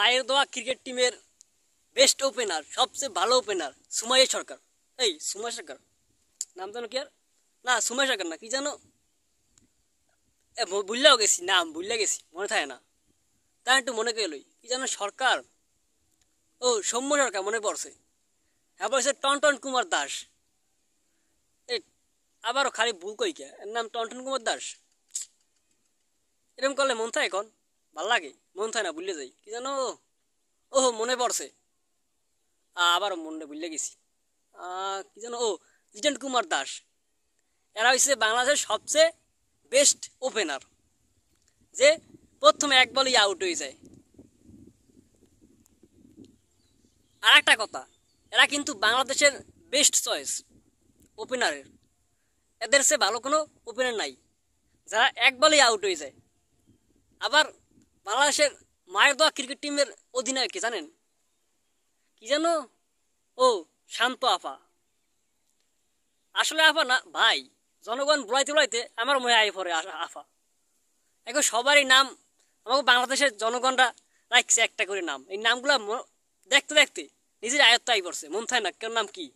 মায়ের দোয়া ক্রিকেট টিমের বেস্ট ওপেনার, সবচেয়ে ভালো ওপেনার সুমাইয়া সরকার। এই সুমাইয়া সরকার নাম জানো কি আর, না সুমাইয়া সরকার না, কি জানো, ভুললেও গেছি, নাম ভুললে গেছি, মনে থাকে না। তা একটু মনে করলই, কি জানো সরকার, ও সৌম্য সরকার মনে পড়ছে। হ্যাঁ বলছে টনটন কুমার দাস। এই আবারও খালি ভুল কই কে, এর নাম টনটন কুমার দাস। এরকম করলে মন থাকে এখন, ভাল লাগে, মন থাকে না, ভুলে যাই। কি জানো, ও মনে পড়ছে, আবারও মনে ভুলে গেছি। কি জানো, ও জিতেন কুমার দাস। এরা হচ্ছে বাংলাদেশের সবচেয়ে বেস্ট ওপেনার, যে প্রথমে এক বলেই আউট হয়ে যায়। আর একটা কথা, এরা কিন্তু বাংলাদেশের বেস্ট চয়েস ওপেনারের। এদের সে ভালো কোনো ওপেনার নাই যারা এক বলেই আউট হয়ে যায়। আবার বাংলাদেশের মায়ের দোয়া ক্রিকেট টিমের অধিনায়ক কি জানেন, কি জানো, ও শান্ত আফা। আসলে আফা না ভাই, জনগণ বুড়াইতে বুড়াইতে আমার মনে আই পড়ে আফা। এখন সবারই নাম আমাকে বাংলাদেশের জনগণরা রাখছে একটা করে নাম। এই নামগুলা দেখতে দেখতে নিজের আয়ত্ত আই পড়ছে, মন থাকে না কেন নাম কি।